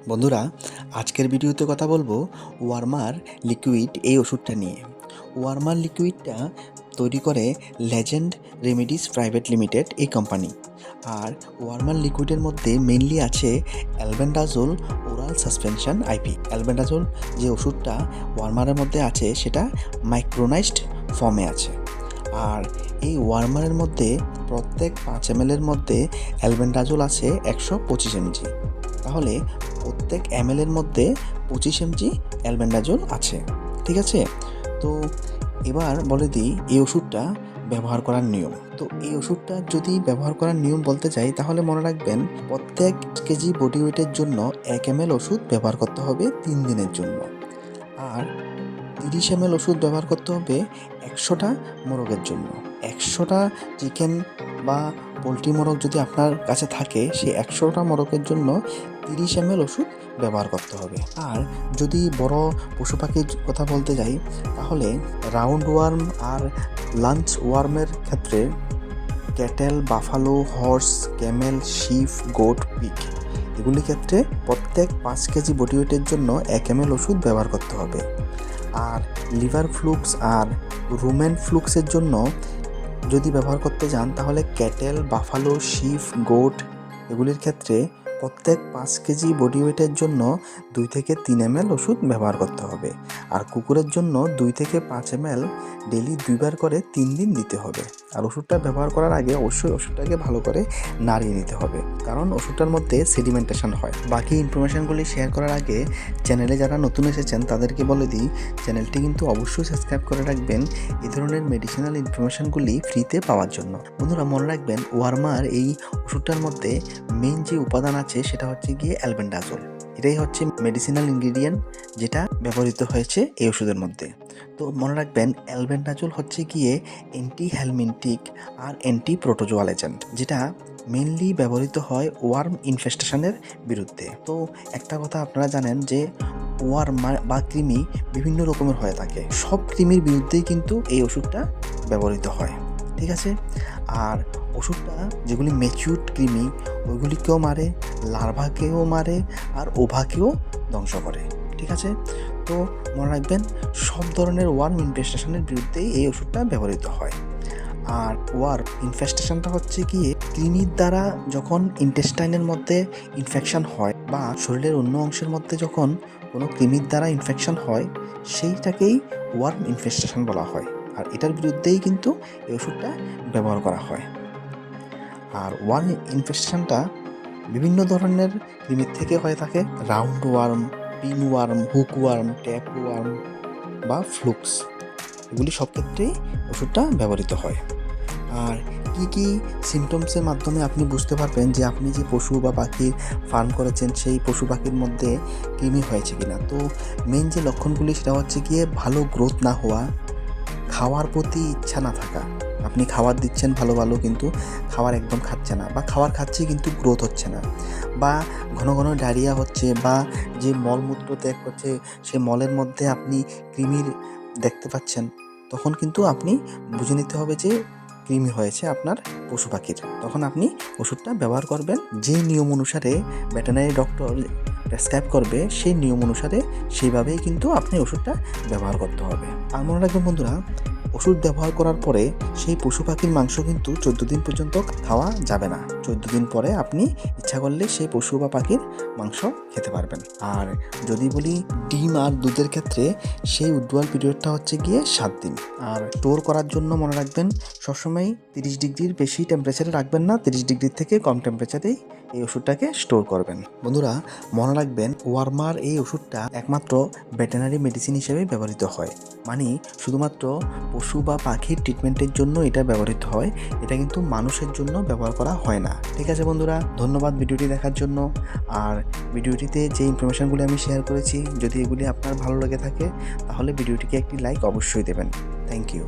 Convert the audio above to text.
বন্ধুরা, আজকের ভিডিওতে কথা বলবো ওয়ার্মার লিকুইড এই ওষুধটা নিয়ে। ওয়ার্মার লিকুইডটা তৈরি করে লেজেন্ড রেমেডিস প্রাইভেট লিমিটেড এই কোম্পানি। আর ওয়ার্মার লিকুইডের মধ্যে মেইনলি আছে albendazole oral suspension IP. Albendazole যে ওষুধটা ওয়ার্মারের মধ্যে আছে সেটা মাইক্রোনাইজড ফর্মে আছে। আর এই ওয়ার্মারের মধ্যে প্রত্যেক 5 ml এর মধ্যে অ্যালবেন্ডাজোল আছে 125 mg। তাহলে প্রত্যেক ml এর মধ্যে 25 mg অ্যালবেন্ডাজোল আছে। ঠিক আছে? তো এবার বলে দিই এই ওষুধটা ব্যবহার করার নিয়ম। তো এই ওষুধটা যদি ব্যবহার করার নিয়ম বলতে চাই তাহলে মনে রাখবেন প্রত্যেক কেজি বডি ওয়েটের জন্য 1 ml ওষুধ ব্যবহার করতে হবে 3 দিনের জন্য। আর 30 ml ওষুধ ব্যবহার করতে হবে 100টা মোরগের জন্য। 100টা চিকেন বা পোলট্রি মোরগ যদি আপনার কাছে থাকে সেই 100টা মোরগের জন্য 30 ml ওষুধ ব্যবহার করতে হবে। আর যদি বড় পশু পাখির কথা বলতে যাই তাহলে রাউন্ড ওয়ার্ম আর লাঞ্চ ওয়ার্মের ক্ষেত্রে cattle, buffalo, horse, camel, sheep, goat, pig এগুলির ক্ষেত্রে প্রত্যেক 5 কেজি বডি ওয়েটের জন্য 1 ml ওষুধ ব্যবহার করতে হবে। আর লিভার ফ্লুক্স আর রুমেন ফ্লুক্সের জন্য যদি ব্যবহার করতে যান তাহলে ক্যাটেল, বাফালো, শিপ, গোট এগুলির ক্ষেত্রে প্রত্যেক 5 কেজি বডি ওয়েটের জন্য 2 থেকে 3 ml ওষুধ ব্যবহার করতে হবে। আর কুকুরের জন্য 2 থেকে 5 ml ডেলি 2বার করে 3 দিন দিতে হবে। আর ওষুধটা ব্যবহার করার আগে অবশ্যই ওষুধটাকে ভালো করে নাড়িয়ে নিতে হবে, কারণ ওষুধটার মধ্যে সেডিমেন্টেশন হয়। বাকি ইনফরমেশনগুলি শেয়ার করার আগে চ্যানেলে যারা নতুন এসেছেন তাদেরকে বলে দিই চ্যানেলটি কিন্তু অবশ্যই সাবস্ক্রাইব করে রাখবেন এই ধরনের মেডিসিনাল ইনফরমেশনগুলি ফ্রিতে পাওয়ার জন্য। বন্ধুরা মনে রাখবেন ওয়ার্মার এই ওষুধটার মধ্যে মেইন যে উপাদান আছে সেটা হচ্ছে গিয়ে অ্যালবেন্ডাজোল। এটাই হচ্ছে মেডিসিনাল ইনগ্রিডিয়েন্ট যেটা ব্যবহৃত হয়েছে এই ওষুধের মধ্যে। তো মনে রাখবেন অ্যালবেন্ডাজোল হচ্ছে গিয়ে অ্যান্টি হেলমিনটিক আর অ্যান্টি প্রোটোজোয়াল এজেন্ট, যেটা মেইনলি ব্যবহৃত হয় ওয়ার্ম ইনফেস্টেশনের বিরুদ্ধে। তো একটা কথা আপনারা জানেন যে ওয়ার্ম বা কৃমি বিভিন্ন রকমের হয়ে থাকে, সব কৃমির বিরুদ্ধেই কিন্তু এই ওষুধটা ব্যবহৃত হয়। ঠিক আছে? আর ওষুধটা যেগুলি ম্যাচিউরড কৃমি ওইগুলিকেও মারে, লার্ভাকেও মারে, আর ওভাকেও ধ্বংস করে। ঠিক আছে? তো মনে রাখবেন সব ধরনের ওয়ার্ম ইনফেস্টেশনের বিরুদ্ধেই এই ওষুধটা ব্যবহৃত হয়। আর ওয়ার্ম ইনফেস্টেশনটা হচ্ছে গিয়ে কৃমির দ্বারা যখন ইন্টেস্টাইনের মধ্যে ইনফেকশন হয় বা শরীরের অন্য অংশের মধ্যে যখন কোনো কৃমির দ্বারা ইনফেকশন হয় সেইটাকেই ওয়ার্ম ইনফেস্টেশন বলা হয়। আর এটার বিরুদ্ধেই কিন্তু এই ওষুধটা ব্যবহার করা হয়। আর ওয়ার্ম ইনফেস্টেশনটা বিভিন্ন ধরনের কৃমির থেকে হয়ে থাকে। Round worm, pin worm, hook worm, tape worm বা ফ্লুক্স এগুলি সব ক্ষেত্রেই ওষুধটা ব্যবহৃত হয়। আর কি কি সিমটমসের মাধ্যমে আপনি বুঝতে পারবেন যে আপনি যে পশু বা পাখির ফার্ম করেছেন সেই পশু পাখির মধ্যে কৃমি হয়েছে কিনা? তো মেন যে লক্ষণগুলি সেটা হচ্ছে গিয়ে ভালো গ্রোথ না হওয়া, খাওয়ার প্রতি ইচ্ছা না থাকা। আপনি খাবার দিচ্ছেন ভালো ভালো কিন্তু খাবার একদম খাচ্ছে না, বা খাবার খাচ্ছে কিন্তু গ্রোথ হচ্ছে না, বা ঘন ঘন ডায়রিয়া হচ্ছে, বা যে মলমূত্র ত্যাগ করছে সেই মলের মধ্যে আপনি কৃমির দেখতে পাচ্ছেন, তখন কিন্তু আপনি বুঝে নিতে হবে যে কৃমি হয়েছে আপনার পশু পাখির। তখন আপনি ওষুধটা ব্যবহার করবেন যে নিয়ম অনুসারে ভেটেরিনারি ডক্টর প্রেসক্রাইব করবে, সেই নিয়ম অনুসারে সেইভাবেই কিন্তু আপনি ওষুধটা ব্যবহার করতে হবে। আর মনে রাখবেন বন্ধুরা, ওষুধ ব্যবহার করার পরে সেই পশু পাখির মাংস কিন্তু 14 দিন পর্যন্ত খাওয়া যাবে না। 14 দিন পরে আপনি ইচ্ছা করলে সেই পশু বা পাখির মাংস খেতে পারবেন। আর যদি বলি ডিম আর দুধের ক্ষেত্রে সেই উইথড্রয়াল পিরিয়ডটা হচ্ছে গিয়ে 7 দিন। আর স্টোর করার জন্য মনে রাখবেন সবসময় 30 ডিগ্রির বেশি টেম্পারেচারে রাখবেন না, 30 ডিগ্রির থেকে কম টেম্পারেচারেই এই ওষুধটাকে স্টোর করবেন। বন্ধুরা মনে রাখবেন ওয়ার্মার এই ওষুধটা একমাত্র ভেটেরিনারি মেডিসিন হিসেবে ব্যবহৃত হয়, মানে শুধুমাত্র পশু বা পাখির ট্রিটমেন্টের জন্য এটা ব্যবহৃত হয়, এটা কিন্তু মানুষের জন্য ব্যবহার করা হয় না। ঠিক আছে বন্ধুরা, ধন্যবাদ ভিডিওটি দেখার জন্য। আর ভিডিওটিতে যে ইনফরমেশনগুলি আমি শেয়ার করেছি যদি এগুলি আপনার ভালো লেগে থাকে তাহলে ভিডিওটিকে একটি লাইক অবশ্যই দেবেন। Thank you.